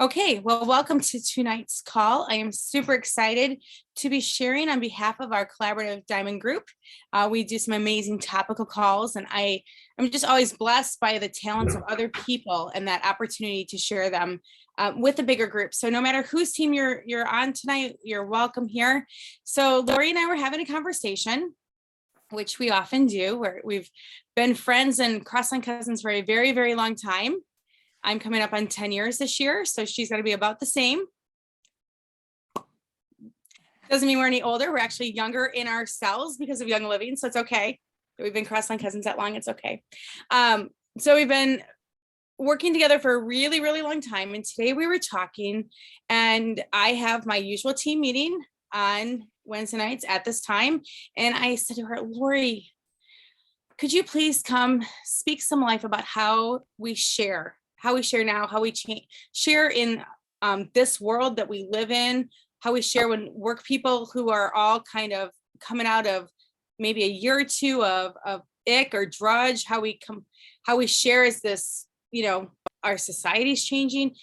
Okay, well, welcome to tonight's call. I am super excited to be sharing on behalf of our collaborative Diamond group. We do some amazing topical calls, and I'm just always blessed by the talents of other people and that opportunity to share them with a bigger group. So no matter whose team you're on tonight, you're welcome here. So Lori and I were having a conversation, which we often do, where we've been friends and cross-line cousins for a very, very long time. I'm coming up on 10 years this year, so she's going to be about the same. Doesn't mean we're any older. We're actually younger in ourselves because of Young Living, so it's okay. We've been cross-line cousins that long, it's okay. So we've been working together for a really, really long time, and today we were talking, and I have my usual team meeting on Wednesday nights at this time, and I said to her, Lori, could you please come speak some life about how we share now, how we share in this world that we live in, how we share when work people who are all kind of coming out of maybe a year or two of ick or drudge, how we share as this, our society's changing.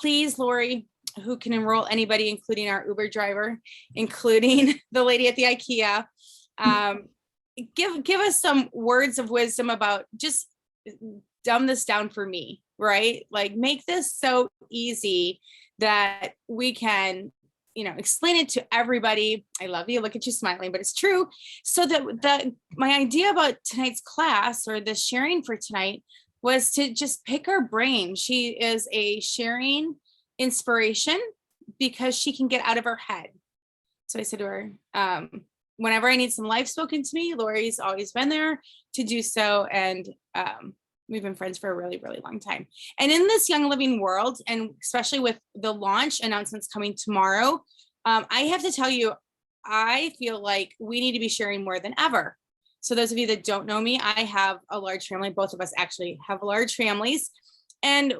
Please, Lori, who can enroll anybody, including our Uber driver, including the lady at the IKEA, give us some words of wisdom about just dumb this down for me, right? Like make this so easy that we can, explain it to everybody. I love you. Look at you smiling, but it's true. So that my idea about tonight's class or the sharing for tonight was to just pick her brain. She is a sharing inspiration because she can get out of her head. So I said to her, whenever I need some life spoken to me, Lori's always been there to do so. And we've been friends for a really, really long time. And in this Young Living world, and especially with the launch announcements coming tomorrow, I have to tell you, I feel like we need to be sharing more than ever. So those of you that don't know me, I have a large family. Both of us actually have large families. And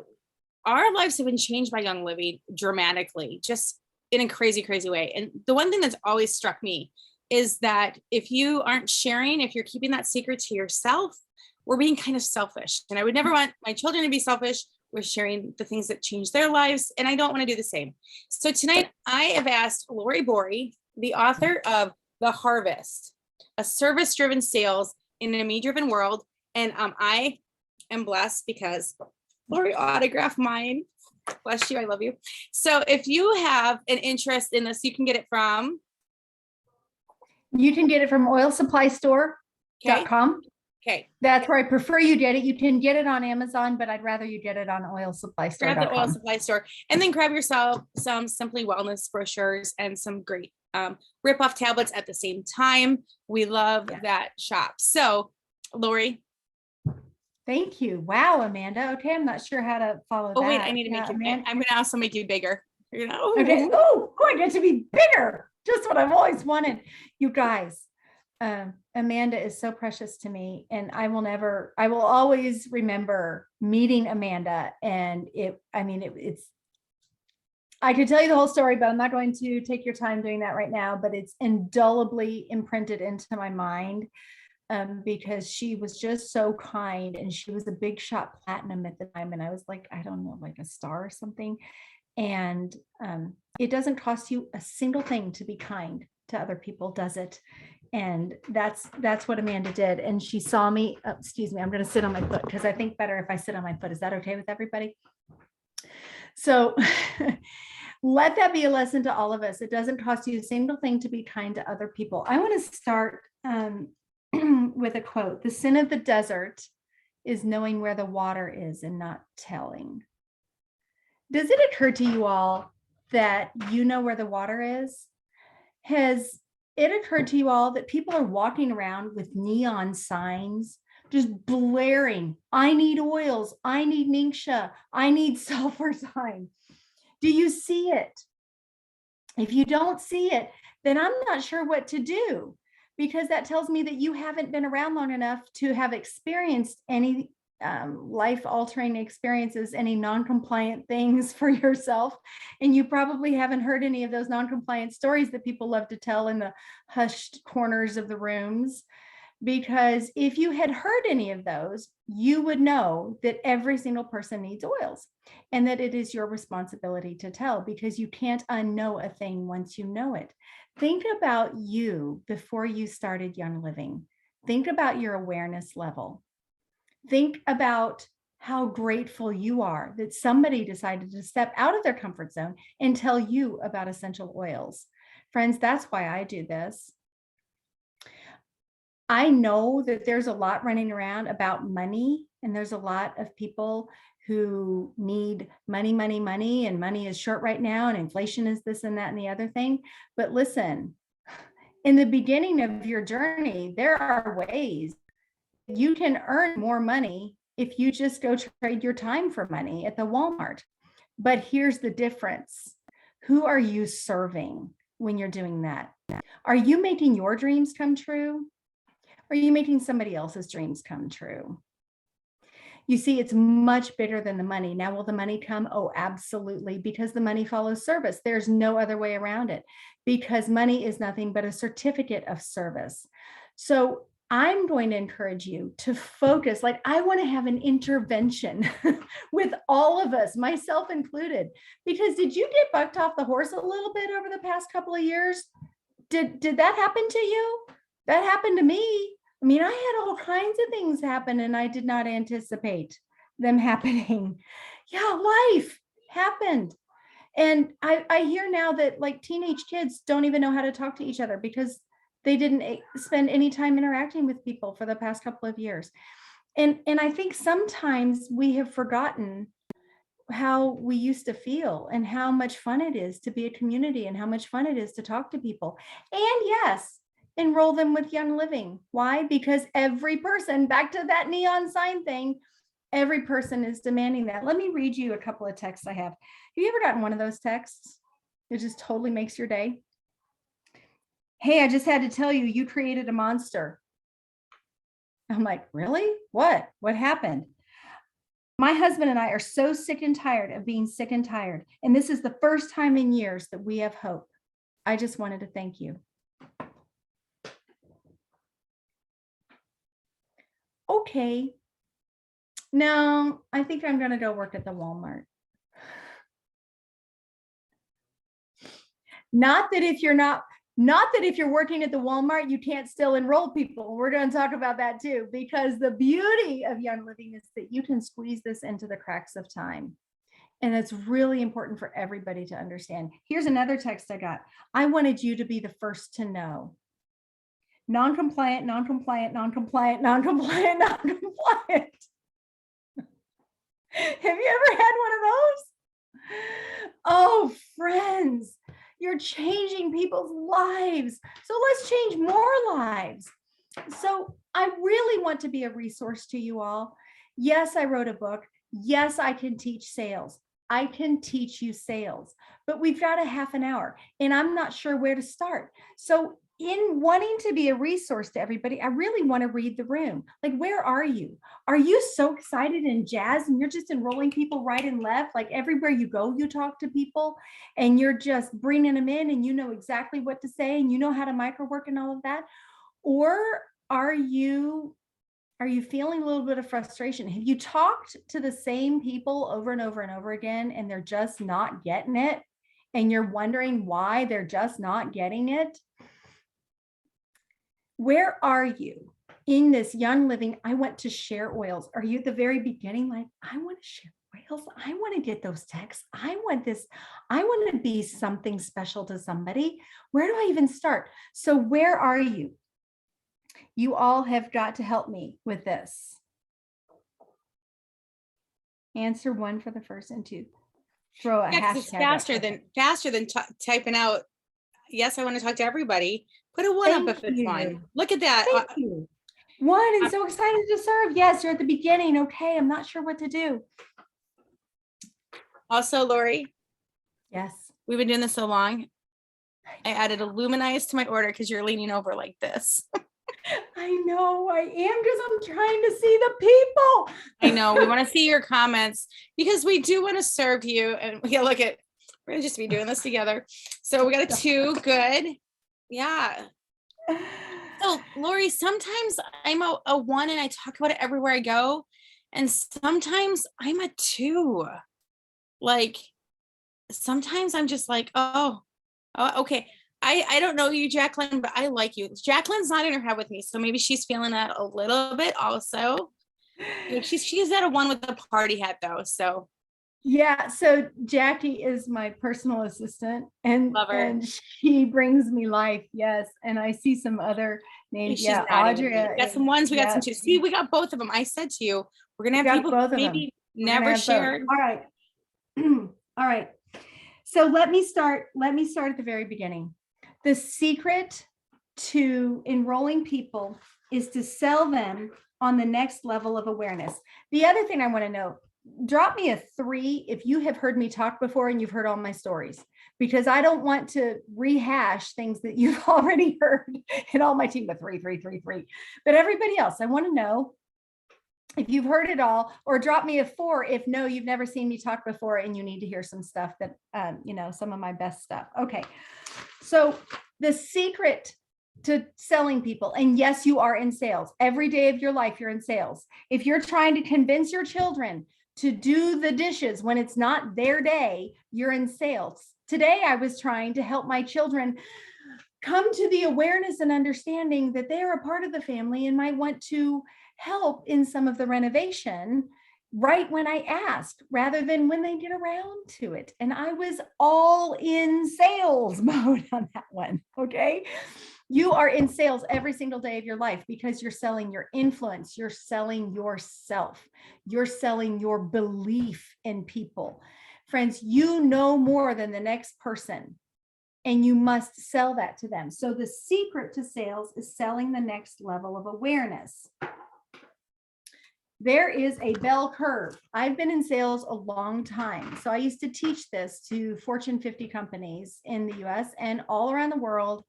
our lives have been changed by Young Living dramatically, just in a crazy, crazy way. And the one thing that's always struck me is that if you aren't sharing, if you're keeping that secret to yourself, we're being kind of selfish. And I would never want my children to be selfish. We're sharing the things that change their lives. And I don't want to do the same. So tonight I have asked Lori Borey, the author of The Harvest, a service-driven sales in a me-driven world. And I am blessed because Lori autographed mine. Bless you, I love you. So if you have an interest in this, you can get it from? You can get it from oilsupply.store.com. Okay. That's where I prefer you get it. You can get it on Amazon, but I'd rather you get it on oilsupply.store.com. Grab the Oil Supply Store and then grab yourself some Simply Wellness brochures and some great rip-off tablets at the same time. We love that shop. So, Lori. Thank you. Wow, Amanda. Okay, I'm not sure how to follow that. Oh, wait, I need to make you, I'm going to also make you bigger. Okay. Oh, I get to be bigger. Just what I've always wanted. You guys. Amanda is so precious to me, and I will always remember meeting Amanda. And I could tell you the whole story, but I'm not going to take your time doing that right now, but it's indelibly imprinted into my mind because she was just so kind, and she was a big shot platinum at the time. And I was like, I don't know, like a star or something. And it doesn't cost you a single thing to be kind to other people, does it? And that's what Amanda did. And she saw me, excuse me, I'm going to sit on my foot because I think better if I sit on my foot. Is that okay with everybody? So let that be a lesson to all of us. It doesn't cost you a single thing to be kind to other people. I want to start with a quote. The sin of the desert is knowing where the water is and not telling. Does it occur to you all that you know where the water is? Has it occurred to you all that people are walking around with neon signs, just blaring, I need oils, I need Ningxia, I need sulfur sign. Do you see it? If you don't see it, then I'm not sure what to do, because that tells me that you haven't been around long enough to have experienced any life-altering experiences, any non-compliant things for yourself. And you probably haven't heard any of those non-compliant stories that people love to tell in the hushed corners of the rooms. Because if you had heard any of those, you would know that every single person needs oils and that it is your responsibility to tell, because you can't unknow a thing once you know it. Think about you before you started Young Living. Think about your awareness level. Think about how grateful you are that somebody decided to step out of their comfort zone and tell you about essential oils. Friends, that's why I do this. I know that there's a lot running around about money, and there's a lot of people who need money, money, money, and money is short right now, and inflation is this and that and the other thing. But listen, in the beginning of your journey, there are ways you can earn more money if you just go trade your time for money at the Walmart. But here's the difference. Who are you serving when you're doing that? Are you making your dreams come true? Or are you making somebody else's dreams come true? You see, it's much bigger than the money. Now, will the money come? Oh, absolutely, because the money follows service. There's no other way around it, because money is nothing but a certificate of service. So I'm going to encourage you to focus. Like, I want to have an intervention with all of us, myself included, because did you get bucked off the horse a little bit over the past couple of years? Did that happen to you? That happened to me. I mean, I had all kinds of things happen and I did not anticipate them happening. Yeah, life happened. And I hear now that like teenage kids don't even know how to talk to each other because they didn't spend any time interacting with people for the past couple of years. And I think sometimes we have forgotten how we used to feel and how much fun it is to be a community and how much fun it is to talk to people. And yes, enroll them with Young Living. Why? Because every person, back to that neon sign thing, every person is demanding that. Let me read you a couple of texts I have. Have you ever gotten one of those texts? It just totally makes your day. Hey, I just had to tell you, you created a monster. I'm like, really? What? What happened? My husband and I are so sick and tired of being sick and tired. And this is the first time in years that we have hope. I just wanted to thank you. Okay. No, I think I'm going to go work at the Walmart. Not that if you're working at the Walmart, you can't still enroll people. We're going to talk about that too, because the beauty of Young Living is that you can squeeze this into the cracks of time. And it's really important for everybody to understand. Here's another text I got. I wanted you to be the first to know. Non-compliant, non-compliant, non-compliant, non-compliant, non-compliant. Have you ever had one of those? Oh, friends, you're changing people's lives. So let's change more lives. So I really want to be a resource to you all. Yes, I wrote a book. Yes, I can teach sales. I can teach you sales, but we've got a half an hour and I'm not sure where to start. So in wanting to be a resource to everybody, I really want to read the room. Like, where are you? Are you so excited and jazzed and you're just enrolling people right and left? Like everywhere you go, you talk to people and you're just bringing them in and you know exactly what to say and you know how to micro work and all of that? Or are you feeling a little bit of frustration? Have you talked to the same people over and over and over again and they're just not getting it? And you're wondering why they're just not getting it? Where are you in this Young Living? I want to share oils. Are you at the very beginning? Like, I want to share oils. I want to get those texts. I want this. I want to be something special to somebody. Where do I even start? So where are you? You all have got to help me with this. Answer one for the first and two. Throw a hashtag. It's faster than typing out. Yes, I want to talk to everybody. Put a one up if it's one. Look at that. Thank you. One, and so excited to serve. Yes, you're at the beginning. Okay, I'm not sure what to do. Also, Lori. Yes. We've been doing this so long. I added a luminize to my order because you're leaning over like this. I know I am, because I'm trying to see the people. I know we want to see your comments because we do want to serve you. And yeah, look at, we're gonna just be doing this together. So we got a 2, good. Yeah. So So, Lori, sometimes I'm a 1 and I talk about it everywhere I go. And sometimes I'm a 2. Like, sometimes I'm just like, oh, okay. I don't know you, Jacqueline, but I like you. Jacqueline's not in her head with me, so maybe she's feeling that a little bit also. Like she's at a 1 with the party hat though, so Yeah, so Jackie is my personal assistant, and love her. and she brings me life. Yes, and I see some other names. She's Yeah, nodding with me. Audrey. We got some 1s, we got some Yeah, 2s. See, we got both of them. I said to you, we're gonna we have got people both of them. maybe We're gonna never have both. shared. All right. All right. So let me start at the very beginning. The secret to enrolling people is to sell them on the next level of awareness. The other thing I want to know, drop me a 3 if you have heard me talk before and you've heard all my stories, because I don't want to rehash things that you've already heard. And all my team with 3. But everybody else, I want to know if you've heard it all, or drop me a 4 if no, you've never seen me talk before and you need to hear some stuff that, some of my best stuff. Okay. So the secret to selling people, and yes, you are in sales. Every day of your life, you're in sales. If you're trying to convince your children to do the dishes when it's not their day, you're in sales. Today, I was trying to help my children come to the awareness and understanding that they are a part of the family and might want to help in some of the renovation right when I asked, rather than when they get around to it. And I was all in sales mode on that one. Okay. You are in sales every single day of your life because you're selling your influence, you're selling yourself, you're selling your belief in people. Friends, you know more than the next person, and you must sell that to them. So the secret to sales is selling the next level of awareness. There is a bell curve. I've been in sales a long time. So I used to teach this to Fortune 50 companies in the US and all around the world.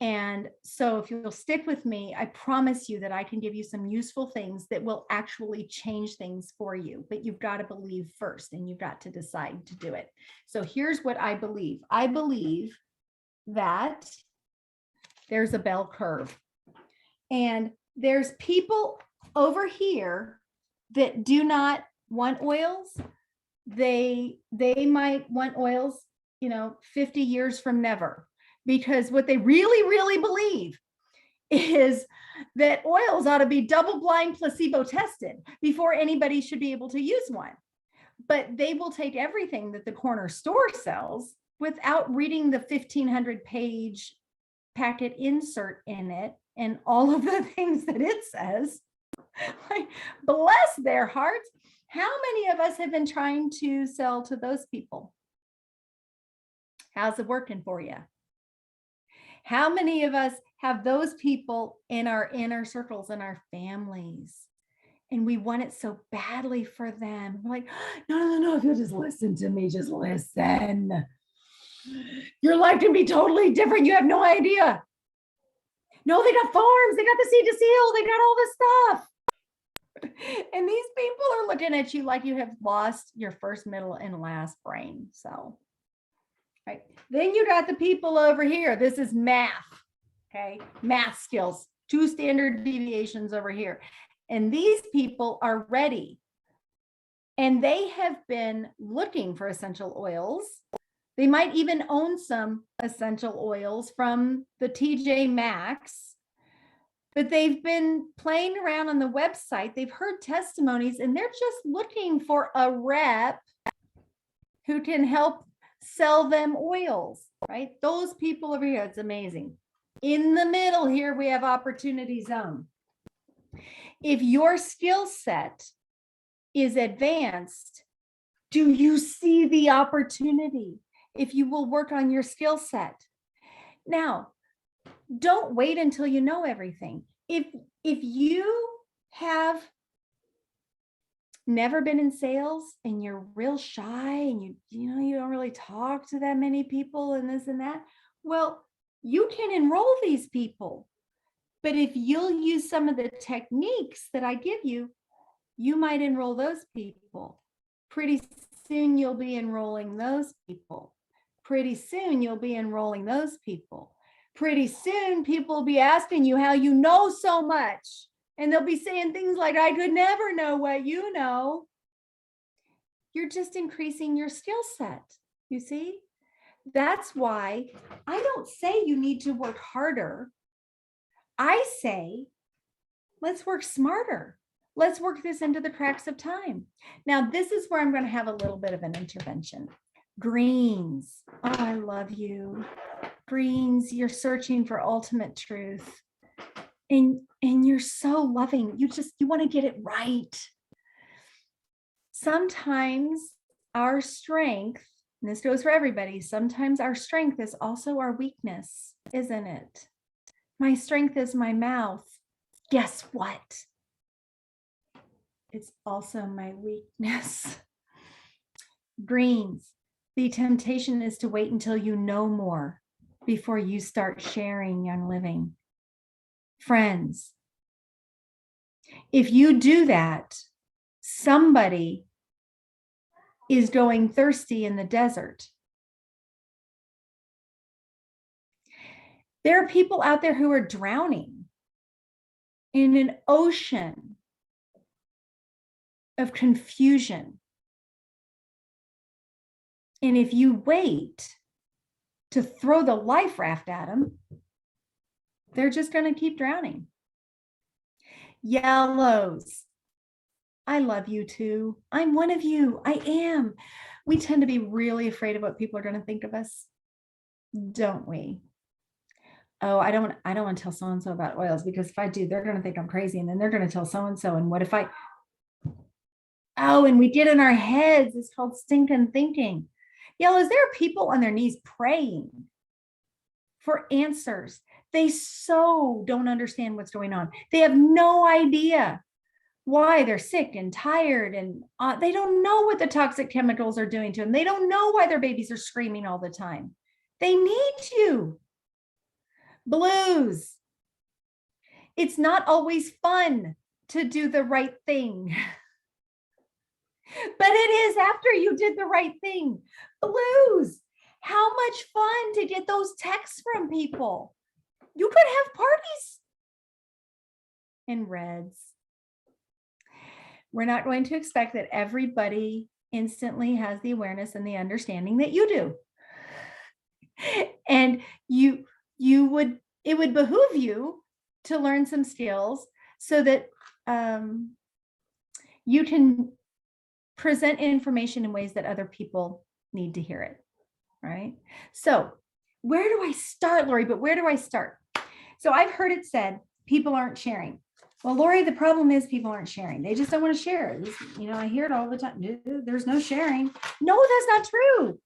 And so if you'll stick with me, I promise you that I can give you some useful things that will actually change things for you. But you've got to believe first, and you've got to decide to do it. So here's what I believe. I believe that there's a bell curve, and there's people over here that do not want oils. They might want oils, 50 years from never, because what they really believe is that oils ought to be double-blind placebo tested before anybody should be able to use one. But they will take everything that the corner store sells without reading the 1,500-page packet insert in it and all of the things that it says. Like, bless their hearts. How many of us have been trying to sell to those people? How's it working for you? How many of us have those people in our inner circles, in our families, and we want it so badly for them? We're like, no, if you'll just listen to me, just listen. Your life can be totally different. You have no idea. No, they got farms, they got the seed to seal, they got all this stuff. And these people are looking at you like you have lost your first, middle, and last brain. So, right. Then you got the people over here. This is math. Okay. Math skills, 2 standard deviations over here. And these people are ready. And they have been looking for essential oils. They might even own some essential oils from the TJ Maxx, but they've been playing around on the website. They've heard testimonies, and they're just looking for a rep who can help sell them oils, right? Those people over here, it's amazing. In the middle here, we have opportunity zone. If your skill set is advanced, do you see the opportunity? If you will work on your skill set. Now, don't wait until you know everything. If you have never been in sales and you're real shy and you don't really talk to that many people and this and that, well, you can enroll these people. But if you'll use some of the techniques that I give you, you might enroll those people. Pretty soon you'll be enrolling those people. Pretty soon you'll be enrolling those people. Pretty soon people will be asking you how you know so much. And they'll be saying things like, I could never know what you know. You're just increasing your skill set. You see? That's why I don't say you need to work harder. I say, let's work smarter. Let's work this into the cracks of time. Now, this is where I'm going to have a little bit of an intervention. Greens. Oh, I love you. Greens, you're searching for ultimate truth. And you're so loving. You want to get it right. Sometimes our strength, and this goes for everybody, sometimes our strength is also our weakness, isn't it? My strength is my mouth. Guess what? It's also my weakness. Greens, the temptation is to wait until you know more before you start sharing young living. Friends, if you do that, somebody is going thirsty in the desert. There are people out there who are drowning in an ocean of confusion. And if you wait to throw the life raft at them, they're just going to keep drowning. Yellows. I love you too. I'm one of you. I am. We tend to be really afraid of what people are going to think of us, don't we? Oh, I don't want to tell so-and-so about oils, because if I do, they're going to think I'm crazy. And then they're going to tell so-and-so. And what if and we get in our heads. It's called stinking thinking. Yellows, there are people on their knees praying for answers. They so don't understand what's going on. They have no idea why they're sick and tired, and they don't know what the toxic chemicals are doing to them. They don't know why their babies are screaming all the time. They need you. Blues. It's not always fun to do the right thing, but it is after you did the right thing. Blues. How much fun to get those texts from people. You could have parties. And reds. We're not going to expect that everybody instantly has the awareness and the understanding that you do. And it would behoove you to learn some skills so that you can present information in ways that other people need to hear it, right? So where do I start, Lori? But where do I start? So I've heard it said, people aren't sharing. Well, Lori, the problem is people aren't sharing. They just don't want to share. I hear it all the time. There's no sharing. No, that's not true.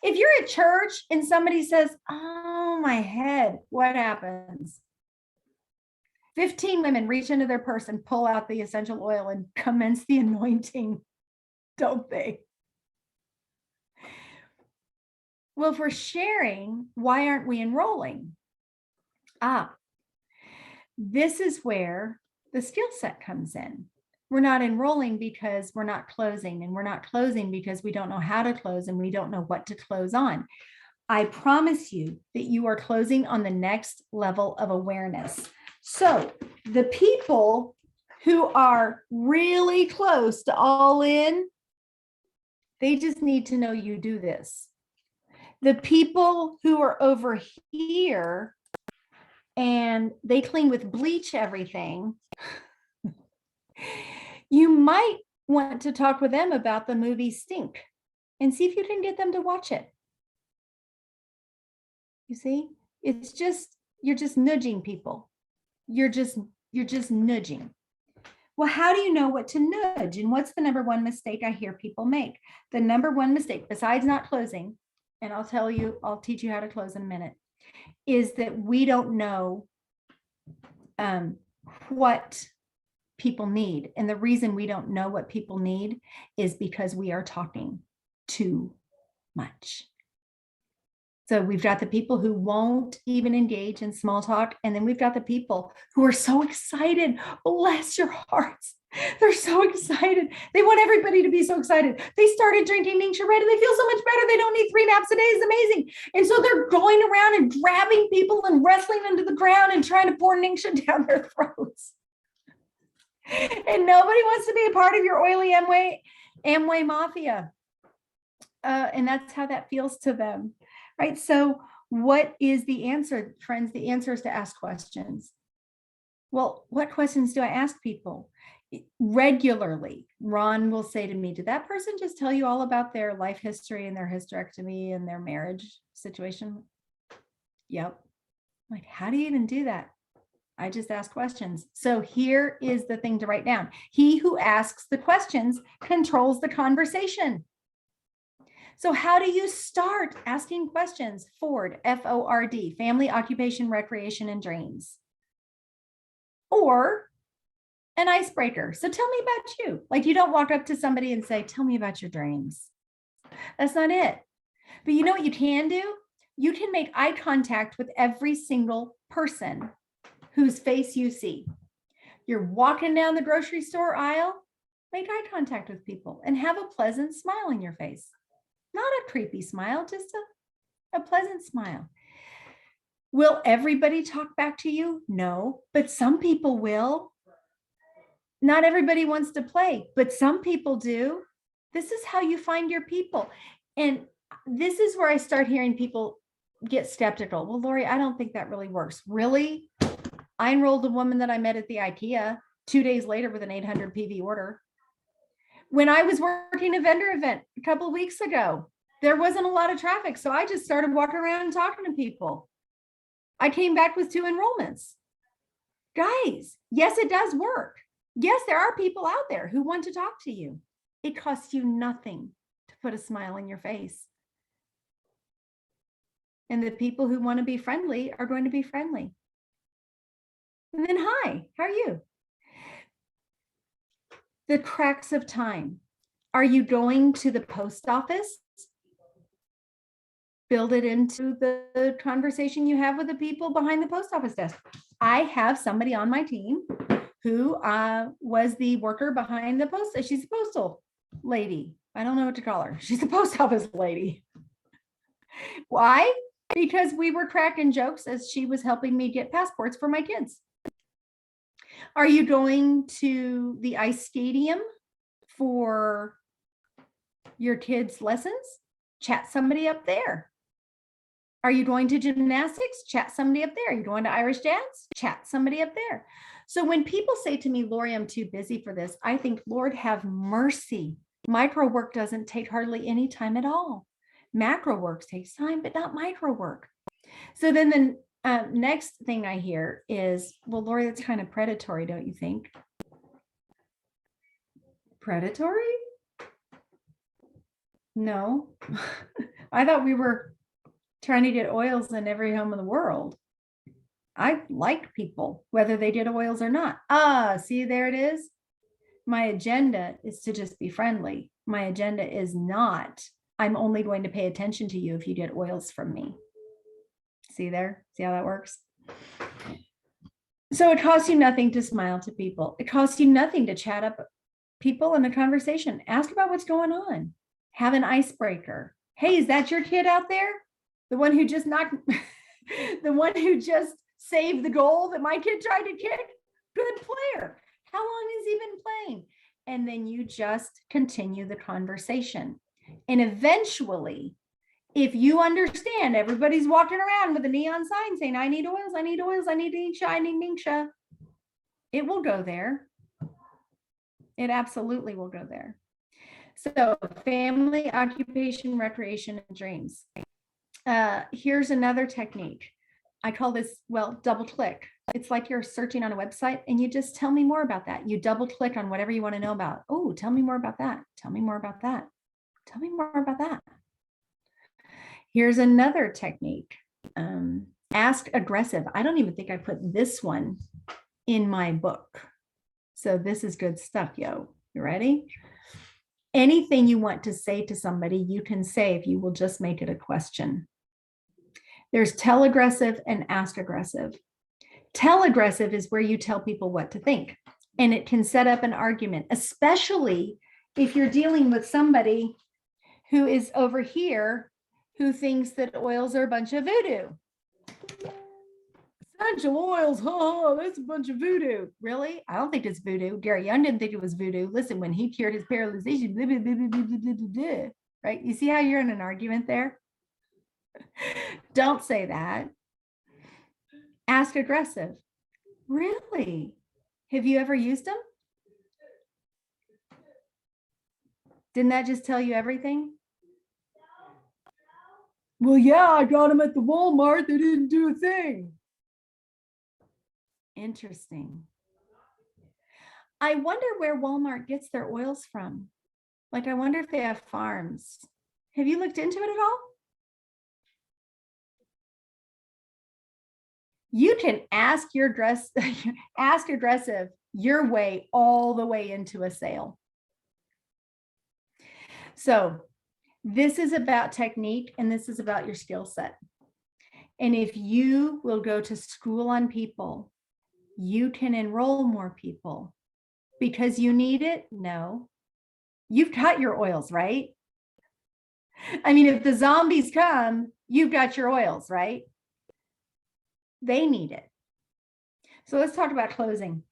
If you're at church and somebody says, oh, my head, what happens? 15 women reach into their purse and pull out the essential oil and commence the anointing, don't they? Well, if we're sharing, why aren't we enrolling? This is where the skill set comes in. We're not enrolling because we're not closing, and we're not closing because we don't know how to close and we don't know what to close on. I promise you that you are closing on the next level of awareness. So the people who are really close to all in, they just need to know you do this. The people who are over here and they clean with bleach everything, you might want to talk with them about the movie Stink and see if you can get them to watch it. You see, you're just nudging people. You're just nudging. Well, how do you know what to nudge? And what's the number one mistake I hear people make? The number one mistake, besides not closing, and I'll teach you how to close in a minute, is that we don't know what people need. And the reason we don't know what people need is because we are talking too much. So we've got the people who won't even engage in small talk. And then we've got the people who are so excited. Bless your hearts. They're so excited. They want everybody to be so excited. They started drinking Ningxia Red and they feel so much better. They don't need 3 naps a day. It's amazing. And so they're going around and grabbing people and wrestling into the ground and trying to pour Ningxia down their throats. And nobody wants to be a part of your oily Amway mafia. And that's how that feels to them, right? So what is the answer, friends? The answer is to ask questions. Well, what questions do I ask people? Regularly, Ron will say to me, did that person just tell you all about their life history and their hysterectomy and their marriage situation? Yep. I'm like, how do you even do that? I just ask questions. So here is the thing to write down. He who asks the questions controls the conversation. So how do you start asking questions? Ford, F-O-R-D, family, occupation, recreation, and dreams. Or an icebreaker. So tell me about you. Like, you don't walk up to somebody and say, tell me about your dreams. That's not it. But you know what you can do? You can make eye contact with every single person whose face you see. You're walking down the grocery store aisle, make eye contact with people and have a pleasant smile on your face. Not a creepy smile, just a pleasant smile. Will everybody talk back to you? No, but some people will. Not everybody wants to play, but some people do. This is how you find your people. And this is where I start hearing people get skeptical. Well, Lori, I don't think that really works. Really? I enrolled a woman that I met at the IKEA 2 days later with an 800 PV order. When I was working a vendor event a couple of weeks ago, there wasn't a lot of traffic. So I just started walking around and talking to people. I came back with 2 enrollments. Guys, yes, it does work. Yes, there are people out there who want to talk to you. It costs you nothing to put a smile on your face. And the people who want to be friendly are going to be friendly. And then, hi, how are you? The cracks of time. Are you going to the post office? Build it into the conversation you have with the people behind the post office desk. I have somebody on my team who was the worker behind the post. She's a postal lady. I don't know what to call her. She's a post office lady. Why? Because we were cracking jokes as she was helping me get passports for my kids. Are you going to the ice stadium for your kids' lessons? Chat somebody up there. Are you going to gymnastics? Chat somebody up there. Are you going to Irish dance? Chat somebody up there. So when people say to me, Lori, I'm too busy for this, I think, Lord, have mercy. Micro work doesn't take hardly any time at all. Macro work takes time, but not micro work. So then the next thing I hear is, well, Lori, that's kind of predatory, don't you think? Predatory? No. I thought we were trying to get oils in every home in the world. I like people, whether they did oils or not. See, there it is. My agenda is to just be friendly. My agenda is not, I'm only going to pay attention to you if you get oils from me. See there? See how that works? So it costs you nothing to smile to people. It costs you nothing to chat up people in a conversation. Ask about what's going on. Have an icebreaker. Hey, is that your kid out there? The one who just knocked, the one who just saved the goal that my kid tried to kick? Good player. How long is he been playing? And then you just continue the conversation. And eventually, if you understand everybody's walking around with a neon sign saying, I need oils, I need oils, I need Ningxia, I need Ningxia, it will go there. It absolutely will go there. So family, occupation, recreation, and dreams. Here's another technique. I call this, well, double click. It's like you're searching on a website and you just tell me more about that. You double click on whatever you want to know about. Oh, tell me more about that. Tell me more about that. Tell me more about that. Here's another technique. Ask aggressive. I don't even think I put this one in my book. So this is good stuff, yo. You ready? Anything you want to say to somebody, you can say if you will just make it a question. There's tell aggressive and ask aggressive. Tell aggressive is where you tell people what to think. And it can set up an argument, especially if you're dealing with somebody who is over here who thinks that oils are a bunch of voodoo. Essential oils, that's a bunch of voodoo. Really? I don't think it's voodoo. Gary Young didn't think it was voodoo. Listen, when he cured his paralyzation, blah, blah, blah, blah, blah, blah, blah, right? You see how you're in an argument there? Don't say that. Ask aggressive. Really? Have you ever used them? Didn't that just tell you everything? Well, yeah, I got them at the Walmart. They didn't do a thing. Interesting. I wonder where Walmart gets their oils from. Like, I wonder if they have farms. Have you looked into it at all? You can ask ask aggressive your way all the way into a sale. So this is about technique, and this is about your skill set. And if you will go to school on people, you can enroll more people because you need it. No, you've got your oils, right? I mean, if the zombies come, you've got your oils, right? They need it. So let's talk about closing.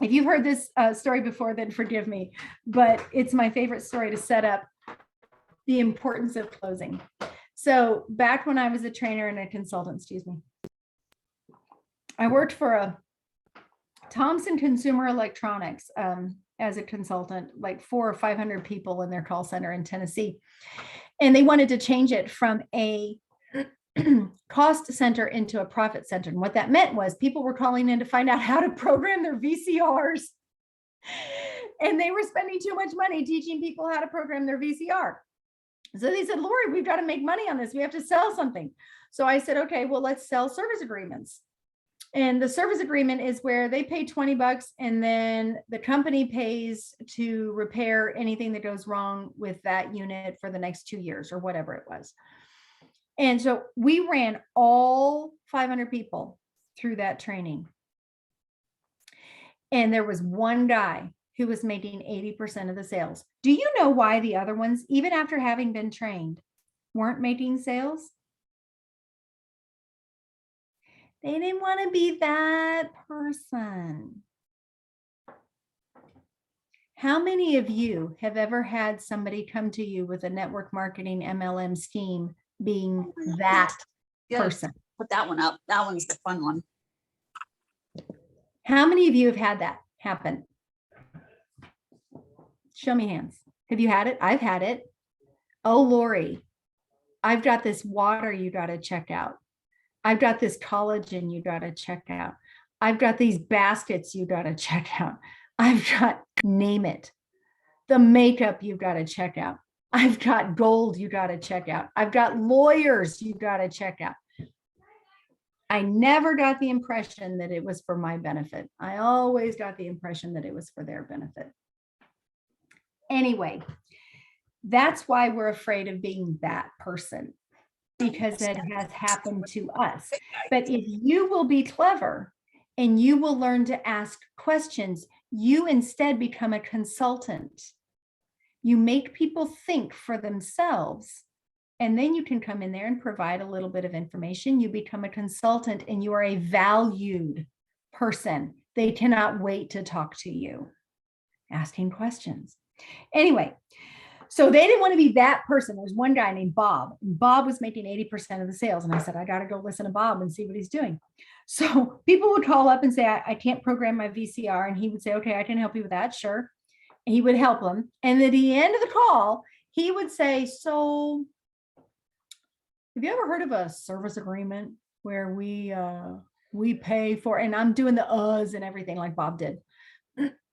If you've heard this story before, then forgive me, but it's my favorite story to set up the importance of closing. So back when I was a trainer and a consultant, I worked for a Thomson Consumer Electronics as a consultant, like 400 or 500 people in their call center in Tennessee. And they wanted to change it from a cost center into a profit center. And what that meant was people were calling in to find out how to program their VCRs. And they were spending too much money teaching people how to program their VCR. So they said, Lori, we've got to make money on this. We have to sell something. So I said, okay, well, let's sell service agreements. And the service agreement is where they pay $20 and then the company pays to repair anything that goes wrong with that unit for the next 2 years or whatever it was. And so we ran all 500 people through that training. And there was one guy who was making 80% of the sales. Do you know why the other ones, even after having been trained, weren't making sales? They didn't want to be that person. How many of you have ever had somebody come to you with a network marketing MLM scheme being that person? Put that one up. That one's the fun one. How many of you have had that happen? Show me hands. Have you had it? I've had it. Oh, Lori, I've got this water you got to check out. I've got this collagen you got to check out. I've got these baskets you got to check out. I've got, name it. The makeup you got to check out. I've got gold you got to check out. I've got lawyers you got to check out. I never got the impression that it was for my benefit. I always got the impression that it was for their benefit. Anyway, that's why we're afraid of being that person, because it has happened to us. But if you will be clever and you will learn to ask questions, you instead become a consultant. You make people think for themselves, and then you can come in there and provide a little bit of information. You become a consultant and you are a valued person. They cannot wait to talk to you, asking questions. Anyway, so they didn't want to be that person. There's one guy named Bob. Bob was making 80% of the sales. And I said, I got to go listen to Bob and see what he's doing. So people would call up and say, I can't program my VCR. And he would say, okay, I can help you with that. Sure. And he would help them. And at the end of the call, he would say, so have you ever heard of a service agreement where we pay for, and I'm doing the uhs and everything like Bob did.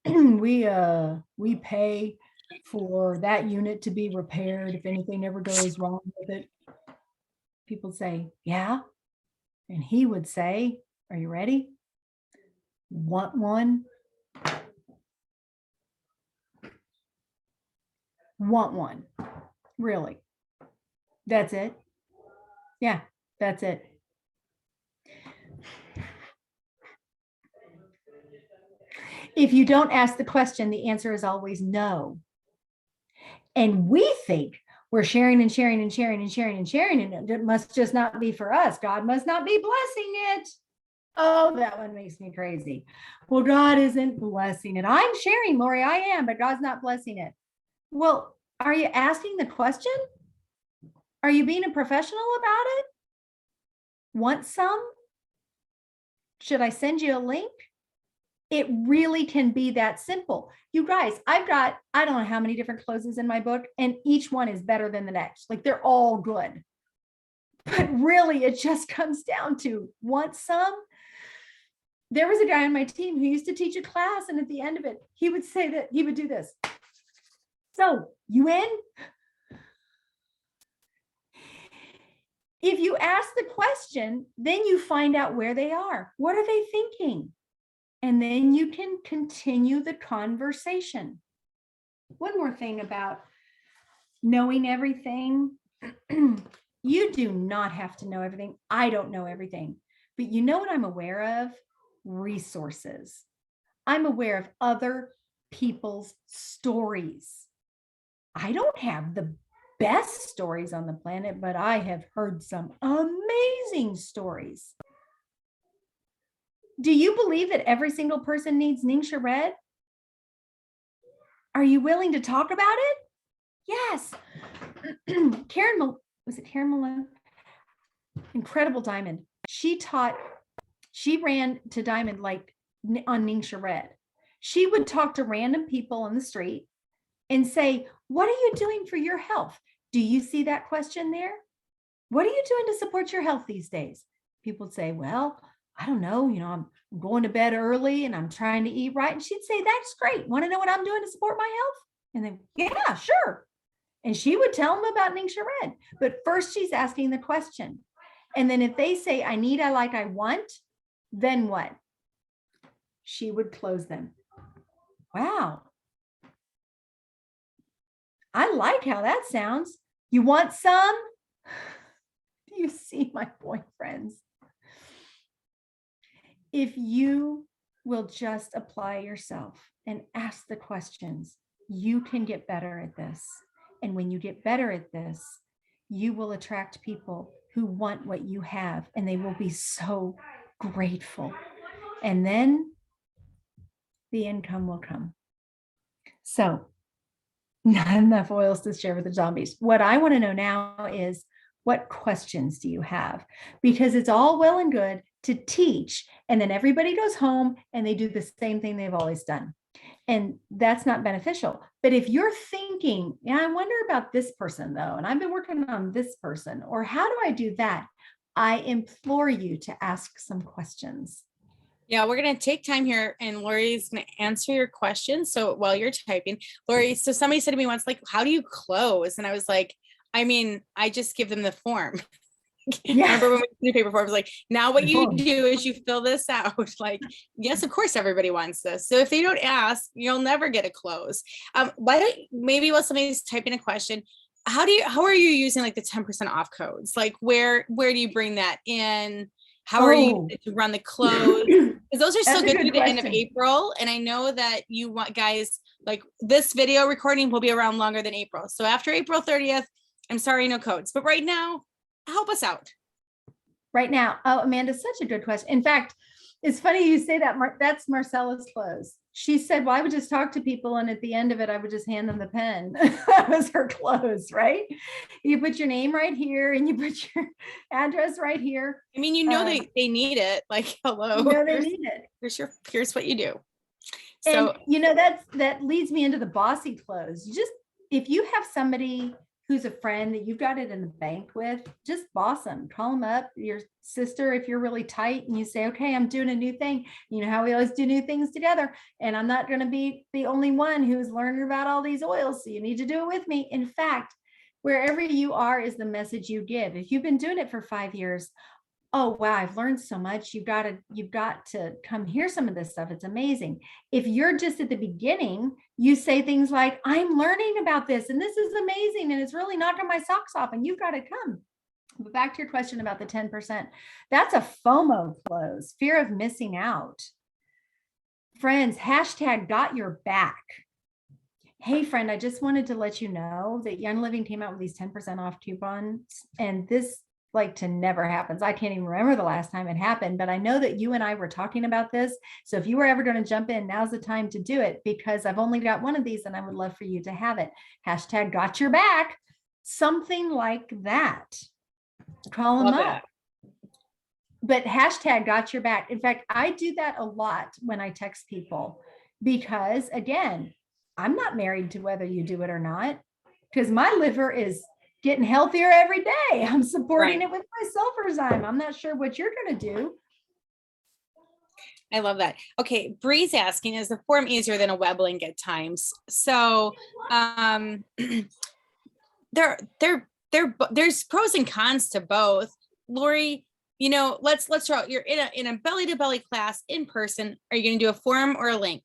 we pay for that unit to be repaired if anything ever goes wrong with it. People say, yeah. And he would say, are you ready? Want one? Want one? Really? That's it? Yeah, that's it. If you don't ask the question, the answer is always no. And we think we're sharing and sharing and sharing and sharing and sharing, and it must just not be for us. God must not be blessing it. Oh, that one makes me crazy. Well, God isn't blessing it. I'm sharing, Lori, I am, but God's not blessing it. Well, are you asking the question? Are you being a professional about it? Want some? Should I send you a link? It really can be that simple. You guys, I've got, I don't know how many different closes in my book, and each one is better than the next. Like they're all good. But really, it just comes down to want some? There was a guy on my team who used to teach a class, and at the end of it, he would say that he would do this. So, you in? If you ask the question, then you find out where they are. What are they thinking? And then you can continue the conversation. One more thing about knowing everything. You do not have to know everything. I don't know everything, but you know what I'm aware of? Resources. I'm aware of other people's stories. I don't have the best stories on the planet, but I have heard some amazing stories. Do you believe that every single person needs Ningxia Red? Are you willing to talk about it? Yes. Karen, was it Karen Malone? Incredible Diamond. She ran to Diamond like on Ningxia Red. She would talk to random people on the street and say, what are you doing for your health? Do you see that question there? What are you doing to support your health these days? People would say, well, I don't know, I'm going to bed early and I'm trying to eat right. And she'd say, that's great. Want to know what I'm doing to support my health? And then, yeah, sure. And she would tell them about Ningxia Red. But first she's asking the question. And then if they say, I need, I like, I want, then what? She would close them. Wow. I like how that sounds. You want some? Do you see my point, friends? If you will just apply yourself and ask the questions, you can get better at this. And when you get better at this, you will attract people who want what you have, and they will be so grateful. And then the income will come. So, not enough oils to share with the zombies. What I want to know now is, what questions do you have? Because it's all well and good to teach, and then everybody goes home and they do the same thing they've always done. And that's not beneficial. But if you're thinking, yeah, I wonder about this person though, and I've been working on this person, or how do I do that? I implore you to ask some questions. Yeah, we're going to take time here, and Lori's going to answer your questions. So while you're typing, Lori, so somebody said to me once, like, how do you close? And I was like, I just give them the form. Yeah. Remember when we did paper forms, like, now what you do is you fill this out. Like, yes, of course, everybody wants this. So if they don't ask, you'll never get a close. Why don't maybe while somebody's typing a question, how are you using like the 10% off codes? Like where do you bring that in? How are you to run the close? Because those are still good through the end of April. And I know that you want guys, like this video recording will be around longer than April. So after April 30th, I'm sorry, no codes. But right now, help us out. Right now. Oh, Amanda, such a good question. In fact, it's funny you say that. That's Marcella's close. She said, well, I would just talk to people, and at the end of it, I would just hand them the pen. That was her close, right? You put your name right here and you put your address right here. I mean, they need it. Like, hello. They need it. Here's what you do. So, that leads me into the bossy close. If you have somebody who's a friend that you've got it in the bank with, just boss them, call them up, your sister, if you're really tight, and you say, okay, I'm doing a new thing. You know how we always do new things together, and I'm not going to be the only one who's learning about all these oils. So you need to do it with me. In fact, wherever you are is the message you give. If you've been doing it for 5 years, oh, wow, I've learned so much. You've got to come hear some of this stuff. It's amazing. If you're just at the beginning, you say things like, I'm learning about this, and this is amazing, and it's really knocking my socks off, and you've got to come. But back to your question about the 10%, that's a FOMO close, fear of missing out. Friends, hashtag got your back. Hey friend, I just wanted to let you know that Young Living came out with these 10% off coupons, and this like to never happens. I can't even remember the last time it happened, but I know that you and I were talking about this. So if you were ever going to jump in, now's the time to do it, because I've only got one of these and I would love for you to have it. Hashtag got your back. Something like that. Call them Love up. that. But hashtag got your back. In fact, I do that a lot when I text people, because again, I'm not married to whether you do it or not, because my liver is getting healthier every day. I'm supporting Right. it with my sulfurzyme. I'm not sure what you're going to do. I love that. Okay, Bree's asking, is the form easier than a web link at times? So there's pros and cons to both. Lori, you know, let's throw out, you're in a belly to belly class in person. Are you going to do a form or a link?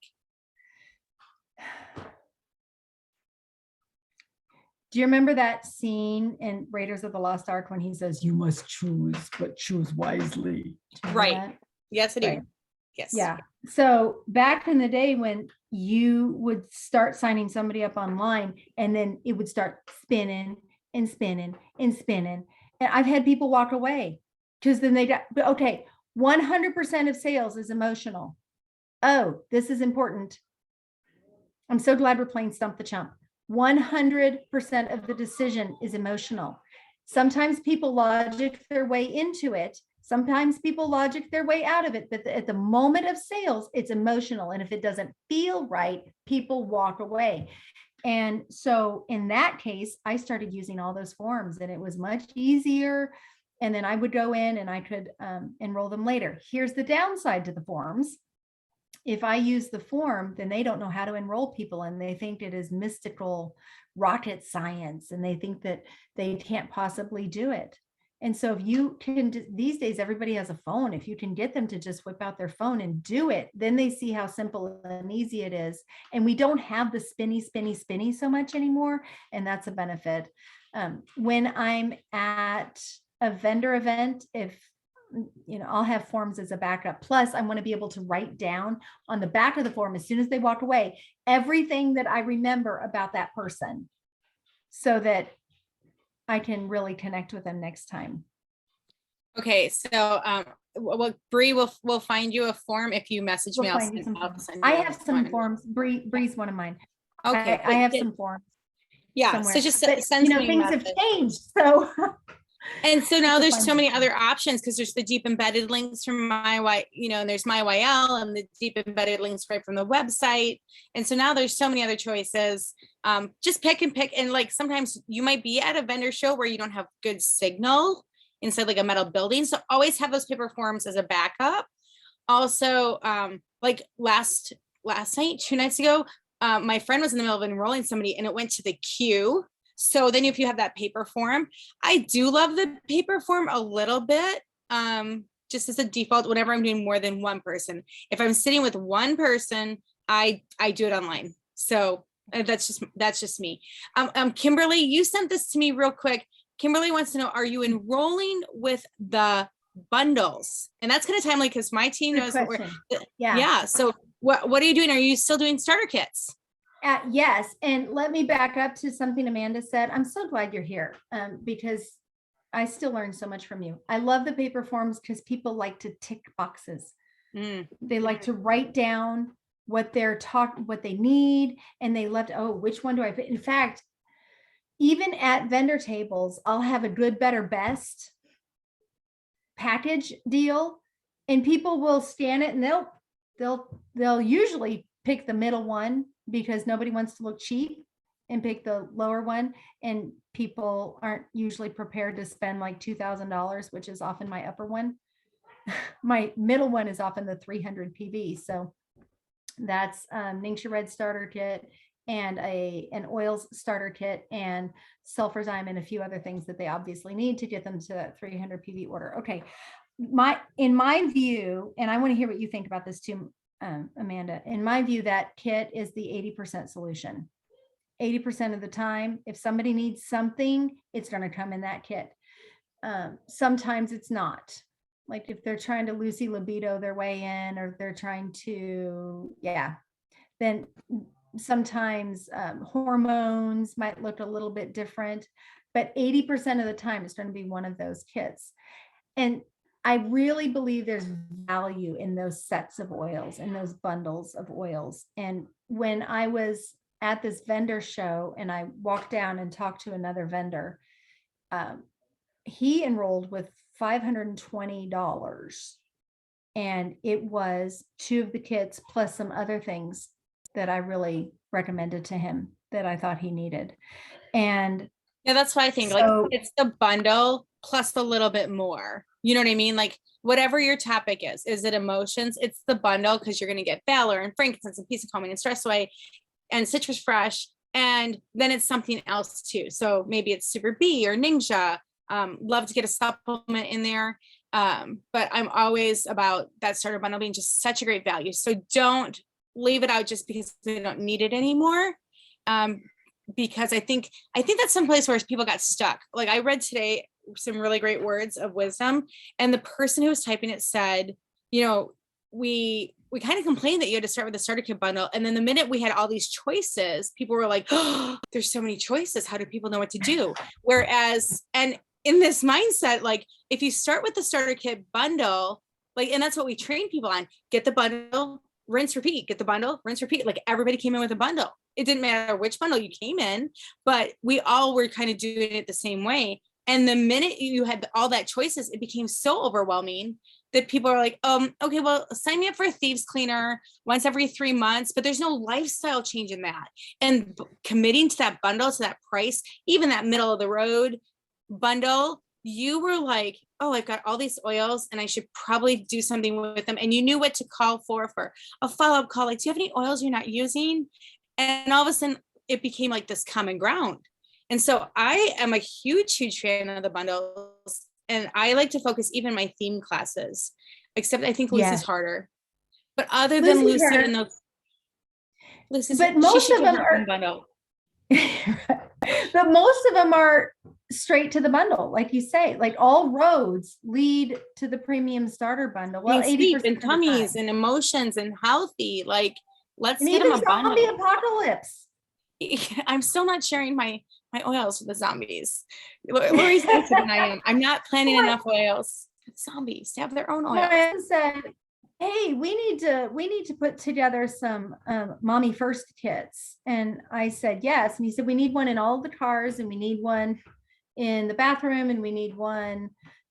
Do you remember that scene in Raiders of the Lost Ark when he says, "You must choose, but choose wisely"? Right. That? Yes, I do. Right. Yes. Yeah. So back in the day when you would start signing somebody up online, and then it would start spinning and spinning and spinning. And I've had people walk away because then they got, but okay, 100% of sales is emotional. Oh, this is important. I'm so glad we're playing Stump the Chump. 100% of the decision is emotional. Sometimes people logic their way into it. Sometimes people logic their way out of it. But at the moment of sales, it's emotional. And if it doesn't feel right, people walk away. And so in that case, I started using all those forms, and it was much easier. And then I would go in and I could enroll them later. Here's the downside to the forms. If I use the form, then they don't know how to enroll people, and they think it is mystical rocket science, and they think that they can't possibly do it. And so if you can, these days, everybody has a phone. If you can get them to just whip out their phone and do it, then they see how simple and easy it is. And we don't have the spinny so much anymore. And that's a benefit. When I'm at a vendor event, if you know, I'll have forms as a backup. Plus, I want to be able to write down on the back of the form, as soon as they walk away, everything that I remember about that person, so that I can really connect with them next time. Okay, so well, Bree will find you a form if you message me. We'll find you some forms. I have some forms. Bree's one of mine. Okay, I have some forms. Yeah, somewhere. so just But, send you know, me a things have message. changed. So And so now there's fun so many other options, because there's the deep embedded links from you know, and there's MyYL and the deep embedded links right from the website. And so now there's so many other choices. Just pick. And like, sometimes you might be at a vendor show where you don't have good signal inside like a metal building. So always have those paper forms as a backup. Also, like last night, 2 nights ago, my friend was in the middle of enrolling somebody and it went to the queue. So then if you have that paper form, I do love the paper form a little bit, just as a default, whenever I'm doing more than one person. If I'm sitting with one person, I do it online. So that's just me. Kimberly, you sent this to me real quick. Kimberly wants to know, are you enrolling with the bundles? And that's kind of timely because my team knows what we're, yeah. So what are you doing? Are you still doing starter kits? Yes. And let me back up to something Amanda said. I'm so glad you're here, because I still learn so much from you. I love the paper forms because people like to tick boxes. They like to write down what what they need. And they love to, oh, which one do I fit? In fact, even at vendor tables, I'll have a good, better, best package deal, and people will scan it and they'll usually pick the middle one, because nobody wants to look cheap, and pick the lower one. And people aren't usually prepared to spend like $2,000, which is often my upper one. My middle one is often the 300 PV. So that's Ningxia Red starter kit, and an oils starter kit, and sulfurzyme, and a few other things that they obviously need to get them to that 300 PV order. Okay. In my view, and I want to hear what you think about this too, Amanda, in my view, that kit is the 80% solution. 80% of the time, if somebody needs something, it's going to come in that kit. Sometimes it's not. Like if they're trying to Lucy libido their way in, or if they're trying to, then sometimes hormones might look a little bit different, but 80% of the time it's going to be one of those kits. And I really believe there's value in those sets of oils and those bundles of oils. And when I was at this vendor show and I walked down and talked to another vendor, he enrolled with $520. And it was 2 of the kits plus some other things that I really recommended to him that I thought he needed. And yeah, that's what I think. so, Like it's the bundle plus a little bit more. You know what I mean? Like whatever your topic is it emotions? It's the bundle because you're going to get valor and frankincense and peace and calming and stress away and citrus fresh. And then it's something else too. So maybe it's super bee or ninja. Love to get a supplement in there. But I'm always about that starter bundle being just such a great value. So don't leave it out just because they don't need it anymore. Because I think that's some place where people got stuck. Like I read today some really great words of wisdom, and the person who was typing it said, you know, we kind of complained that you had to start with the starter kit bundle, and then the minute we had all these choices, people were like, oh, there's so many choices. How do people know what to do? Whereas, and in this mindset, like if you start with the starter kit bundle, like, and that's what we train people on, get the bundle, rinse, repeat, get the bundle, rinse, repeat. Like everybody came in with a bundle. It didn't matter which bundle you came in, but we all were kind of doing it the same way. And the minute you had all that choices, it became so overwhelming that people are like, okay, well, sign me up for a thieves cleaner once every 3 months, but there's no lifestyle change in that. And committing to that bundle, to that price, even that middle of the road bundle, you were like, oh, I've got all these oils and I should probably do something with them. And you knew what to call for a follow-up call. Like, do you have any oils you're not using? And all of a sudden it became like this common ground. And so I am a huge fan of the bundles. And I like to focus even my theme classes, except I think Lucy's harder. But other than Lucy and those, Lucy's, but most of them are bundle. But most of them are straight to the bundle, like you say. Like all roads lead to the premium starter bundle. Well, 80% and tummies and emotions and healthy. Like, let's and get them a bundle. Zombie apocalypse. I'm still not sharing my oils with the zombies. Lori's nicer than I am. I'm not planning enough oils. Zombies to have their own oils. My husband said, hey, we need to put together some mommy first kits. And I said, yes. And he said, we need one in all the cars, and we need one in the bathroom, and we need one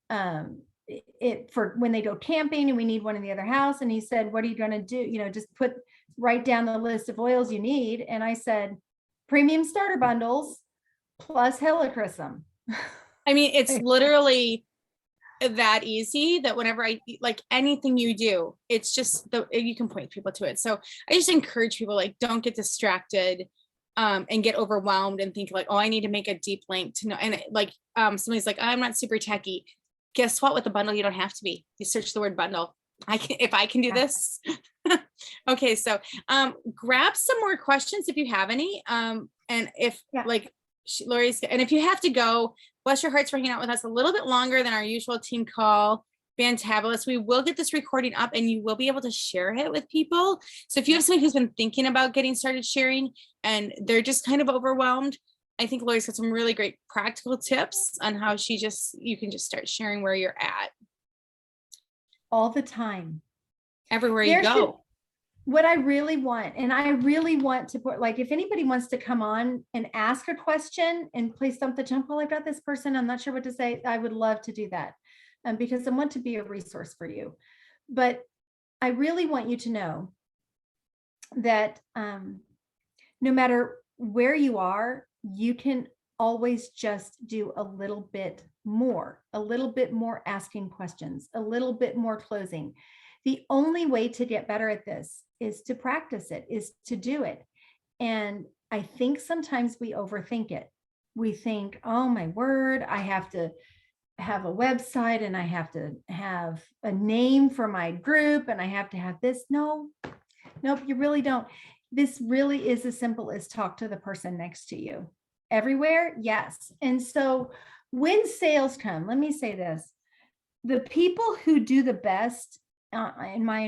for when they go camping, and we need one in the other house. And he said, what are you going to do? You know, just write down the list of oils you need. And I said, premium starter bundles plus helichrysum. I mean, it's literally that easy that whenever I like anything you do, it's just you can point people to it. So I just encourage people, like, don't get distracted and get overwhelmed and think like, oh, I need to make a deep link to know. And like somebody's like, I'm not super techy. Guess what? With the bundle, you don't have to be. You search the word bundle. If I can do this. Okay, so grab some more questions if you have any. And if like Lori's, and if you have to go, bless your hearts for hanging out with us a little bit longer than our usual team call. Fantabulous. We will get this recording up and you will be able to share it with people. So if you have somebody who's been thinking about getting started sharing and they're just kind of overwhelmed, I think Lori's got some really great practical tips on how you can just start sharing where you're at. All the time. Everywhere you go. What I really want, and I really want to put, like, if anybody wants to come on and ask a question and play Stump the Chump, well, I've got this person, I'm not sure what to say, I would love to do that because I want to be a resource for you. But I really want you to know that no matter where you are, you can always just do a little bit more asking questions, a little bit more closing. The only way to get better at this is to practice it, is to do it. And I think sometimes we overthink it. We think, oh my word, I have to have a website and I have to have a name for my group and I have to have this. Nope, you really don't. This really is as simple as talk to the person next to you. Everywhere, yes. And so when sales come, let me say this. the people who do the best in my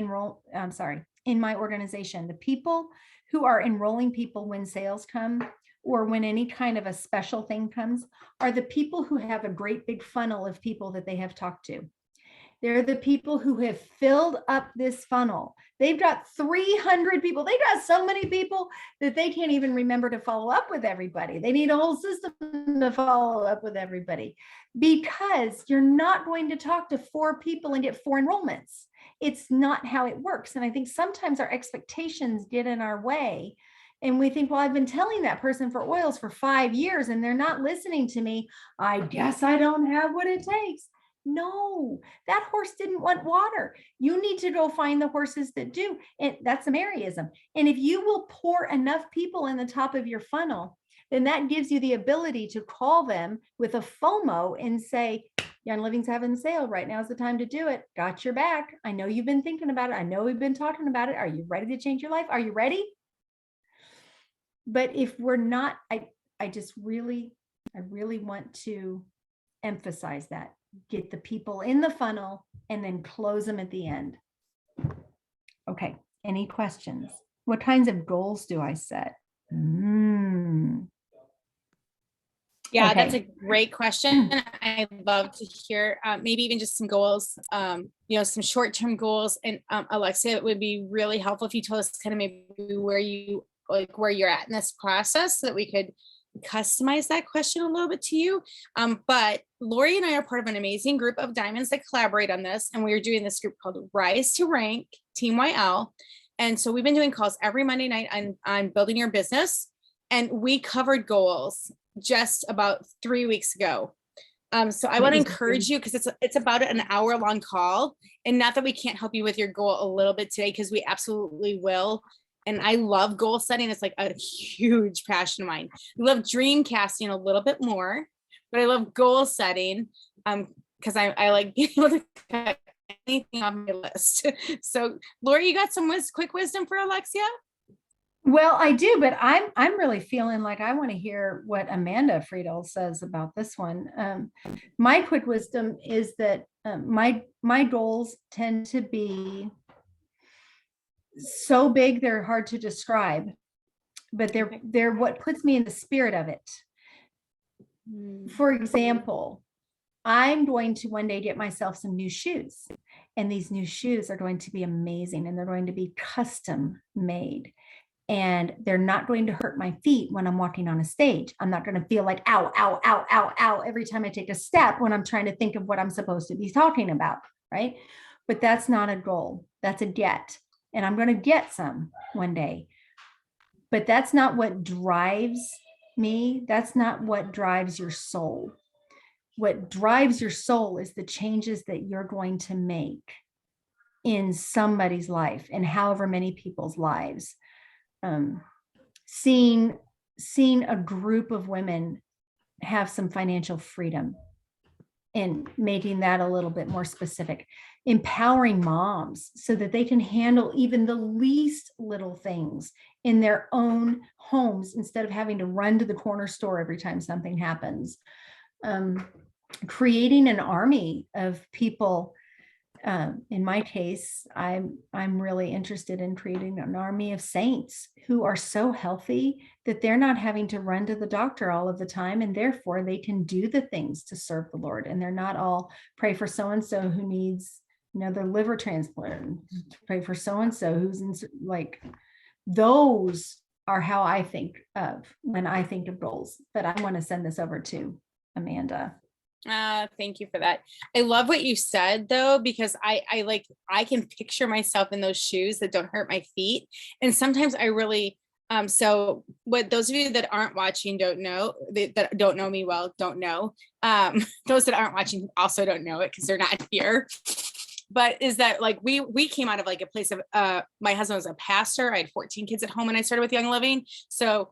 in my organization, the people who are enrolling people when sales come or when any kind of a special thing comes are the people who have a great big funnel of people that they have talked to. They're the people who have filled up this funnel. They've got 300 people. They got so many people that they can't even remember to follow up with everybody. They need a whole system to follow up with everybody, because you're not going to talk to 4 people and get 4 enrollments. It's not how it works. And I think sometimes our expectations get in our way. And we think, well, I've been telling that person for oils for 5 years and they're not listening to me. I guess I don't have what it takes. No, that horse didn't want water. You need to go find the horses that do. And that's a Maryism. And if you will pour enough people in the top of your funnel, then that gives you the ability to call them with a FOMO and say, Young Living's having a sale. Right now is the time to do it. Got your back. I know you've been thinking about it. I know we've been talking about it. Are you ready to change your life? Are you ready? But if we're not, I really want to emphasize that. Get the people in the funnel and then close them at the end. Okay, any questions? What kinds of goals do I set? Yeah, Okay. that's a great question. I'd love to hear maybe even just some goals, some short-term goals. And Alexia, it would be really helpful if you told us kind of maybe where you're at in this process so that we could customize that question a little bit to you. But Lori and I are part of an amazing group of diamonds that collaborate on this. And we are doing this group called Rise to Rank Team YL. And so we've been doing calls every Monday night on building your business. And we covered goals just about 3 weeks ago. So I want to encourage you, because it's about an hour-long call. And not that we can't help you with your goal a little bit today, because we absolutely will. And I love goal setting. It's like a huge passion of mine. I love dream casting a little bit more, but I love goal setting because I like being able to cut anything off my list. So Lori, you got some quick wisdom for Alexia? Well, I do, but I'm really feeling like I want to hear what Amanda Friedel says about this one. My quick wisdom is that my goals tend to be so big they're hard to describe, but they're what puts me in the spirit of it. For example, I'm going to one day get myself some new shoes, and these new shoes are going to be amazing, and they're going to be custom made, and they're not going to hurt my feet when I'm walking on a stage. I'm not going to feel like ow, ow, ow, ow, ow every time I take a step when I'm trying to think of what I'm supposed to be talking about, right? But that's not a goal. That's a get. And I'm going to get some one day. But that's not what drives me. That's not what drives your soul. What drives your soul is the changes that you're going to make in somebody's life and however many people's lives. Seeing a group of women have some financial freedom and making that a little bit more specific, empowering moms so that they can handle even the least little things in their own homes instead of having to run to the corner store every time something happens. Creating an army of people. In my case, I'm really interested in creating an army of saints who are so healthy that they're not having to run to the doctor all of the time, and therefore they can do the things to serve the Lord. And they're not all pray for so-and-so who needs their liver transplant, pray for so-and-so who's in, like, those are how I think of when I think of goals. But I want to send this over to Amanda. Thank you for that. I love what you said though, because I can picture myself in those shoes that don't hurt my feet. And sometimes I really, so what those of you that aren't watching don't know, that don't know me well, don't know, those that aren't watching also don't know it because they're not here. But is that like, we came out of like a place of, my husband was a pastor. I had 14 kids at home when I started with Young Living. So,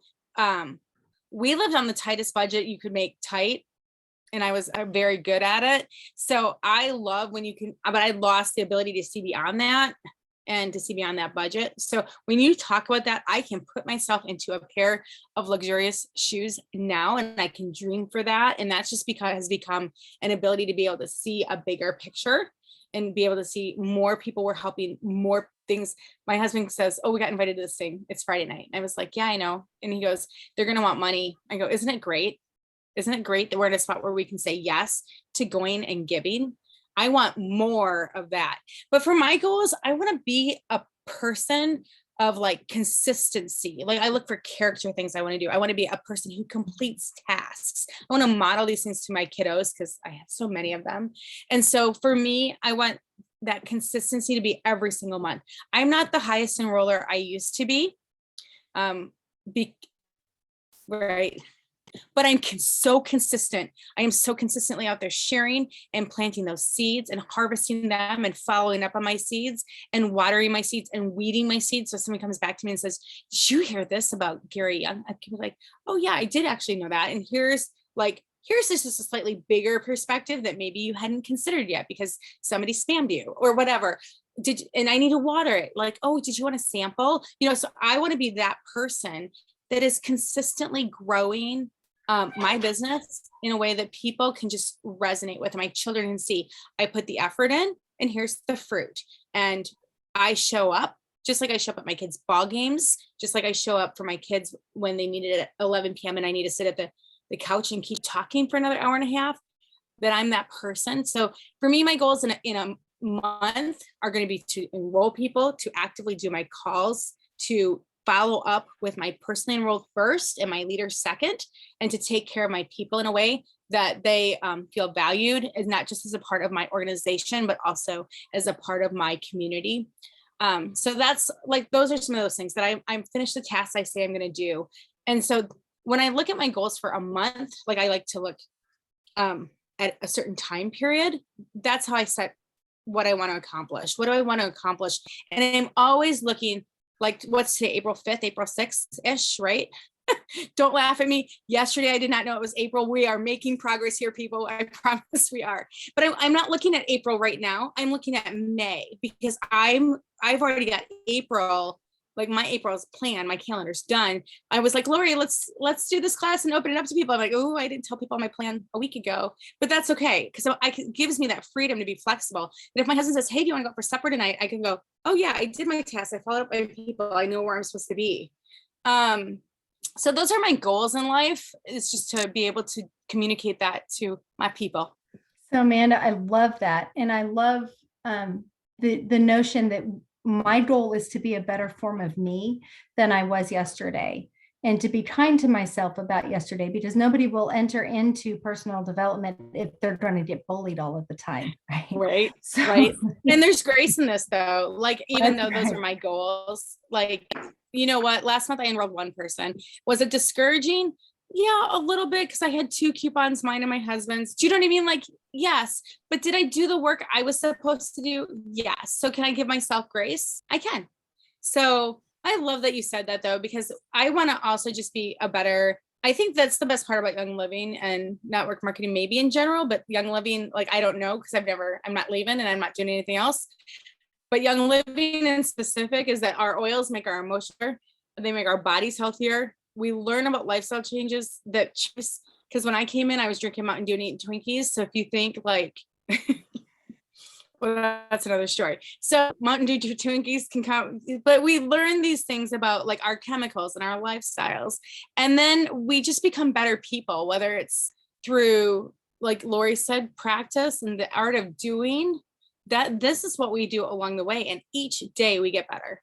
we lived on the tightest budget you could make tight. And I was very good at it. So I love when you can, but I lost the ability to see beyond that. and to see beyond that budget. So when you talk about that, I can put myself into a pair of luxurious shoes now, and I can dream for that. And that's just because it has become an ability to be able to see a bigger picture and be able to see more people we're helping, more things. My husband says, oh, we got invited to this thing. It's Friday night. I was like, yeah, I know. And he goes, they're going to want money. I go, isn't it great? Isn't it great that we're in a spot where we can say yes to going and giving? I want more of that. But for my goals, I want to be a person of like consistency. Like I look for character things I want to do. I want to be a person who completes tasks. I want to model these things to my kiddos because I have so many of them. And so for me, I want that consistency to be every single month. I'm not the highest enroller I used to be. Right. But I'm so consistent. I am so consistently out there sharing and planting those seeds and harvesting them and following up on my seeds and watering my seeds and weeding my seeds. So somebody comes back to me and says, did you hear this about Gary Young? I can be like, oh yeah, I did actually know that. And here's this is a slightly bigger perspective that maybe you hadn't considered yet because somebody spammed you or whatever. And I need to water it. Like, oh, did you want a sample? So I want to be that person that is consistently growing my business in a way that people can just resonate with. My children can see I put the effort in and here's the fruit. And I show up just like I show up at my kids' ball games, just like I show up for my kids when they need it at 11 p.m. and I need to sit at the couch and keep talking for another hour and a half, that I'm that person. So for me, my goals in a month are going to be to enroll people, to actively do my calls, to follow up with my personally enrolled first and my leaders second, and to take care of my people in a way that they feel valued, and not just as a part of my organization, but also as a part of my community. So that's like, those are some of those things that I'm finished the tasks I say I'm going to do. And so when I look at my goals for a month, like I like to look at a certain time period. That's how I set what I want to accomplish. What do I want to accomplish? And I'm always looking, like, what's today, April 5th, April 6th-ish, right? Don't laugh at me. Yesterday, I did not know it was April. We are making progress here, people. I promise we are. But I'm not looking at April right now. I'm looking at May, because I've already got April, like my April's plan, my calendar's done. I was like, Lori, let's do this class and open it up to people. I'm like, oh, I didn't tell people my plan a week ago, but that's okay. Because it gives me that freedom to be flexible. And if my husband says, hey, do you want to go for supper tonight? I can go, oh yeah, I did my task. I followed up by people. I know where I'm supposed to be. So those are my goals in life, is just to be able to communicate that to my people. So Amanda, I love that. And I love the notion that my goal is to be a better form of me than I was yesterday, and to be kind to myself about yesterday, because nobody will enter into personal development if they're going to get bullied all of the time. Right. So, right. And there's grace in this though. Like, even though those right. are my goals, like, you know what, last month I enrolled one person. Was it discouraging? Yeah, a little bit, because I had 2 coupons, mine and my husband's. Do you know what I mean? Like, yes, but did I do the work I was supposed to do? Yes. So can I give myself grace? I can. So I love that you said that though, because I want to also just be a better, I think that's the best part about Young Living and network marketing, maybe in general, but Young Living, like, I don't know, because I'm not leaving and I'm not doing anything else. But Young Living in specific is that our oils make our emotions, they make our bodies healthier. We learn about lifestyle changes that, because when I came in, I was drinking Mountain Dew and eating Twinkies. So if you think like, well, that's another story. So Mountain Dew Twinkies can come, but we learn these things about like our chemicals and our lifestyles. And then we just become better people, whether it's through, like Lori said, practice and the art of doing. That this is what we do along the way. And each day we get better.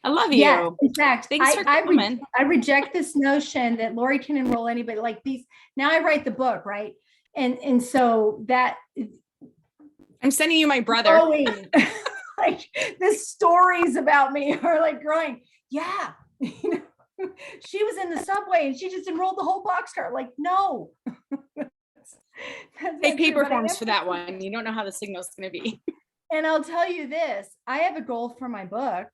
I love you. Yeah, in fact, Thanks for coming. I reject this notion that Lori can enroll anybody like these. Now I write the book, right? And so that I'm sending you my brother. Like the stories about me are like growing. Yeah. She was in the subway and she just enrolled the whole boxcar. Like, no. Take paper forms for that one. You don't know how the signal is going to be. And I'll tell you this, I have a goal for my book.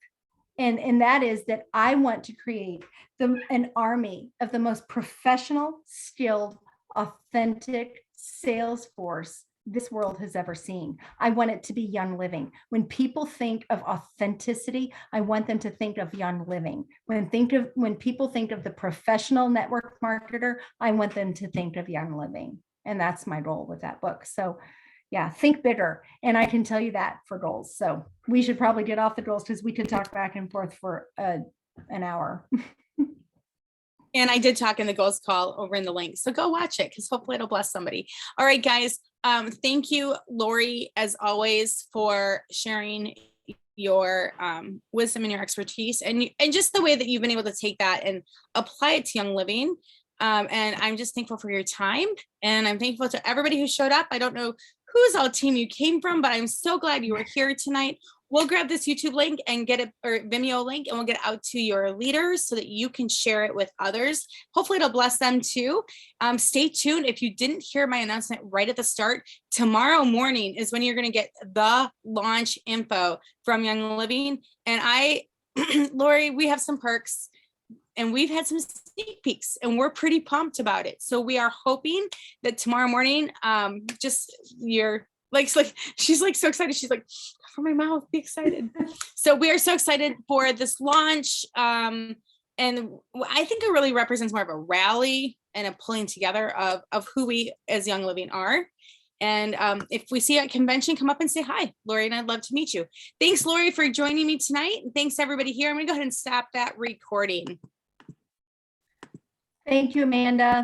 And that is that I want to create an army of the most professional, skilled, authentic sales force this world has ever seen. I want it to be Young Living. When people think of authenticity, I want them to think of Young Living. When people think of the professional network marketer, I want them to think of Young Living. And that's my goal with that book. So yeah, think bigger. And I can tell you that for goals. So we should probably get off the goals because we could talk back and forth for an hour. And I did talk in the goals call over in the link. So go watch it because hopefully it'll bless somebody. All right, guys. Thank you, Lori, as always, for sharing your wisdom and your expertise and just the way that you've been able to take that and apply it to Young Living. And I'm just thankful for your time. And I'm thankful to everybody who showed up. I don't know whose all team you came from, but I'm so glad you were here tonight. We'll grab this YouTube link and get it, or Vimeo link, and we'll get it out to your leaders so that you can share it with others. Hopefully it'll bless them too. Stay tuned. If you didn't hear my announcement right at the start, tomorrow morning is when you're going to get the launch info from Young Living. And Lori, we have some perks and we've had some sneak peeks and we're pretty pumped about it. So we are hoping that tomorrow morning, she's like so excited. She's like, for my mouth, be excited. So we are so excited for this launch. And I think it really represents more of a rally and a pulling together of who we as Young Living are. And if we see you at convention, come up and say hi, Lori, and I'd love to meet you. Thanks, Lori, for joining me tonight. And thanks everybody here. I'm gonna go ahead and stop that recording. Thank you, Amanda.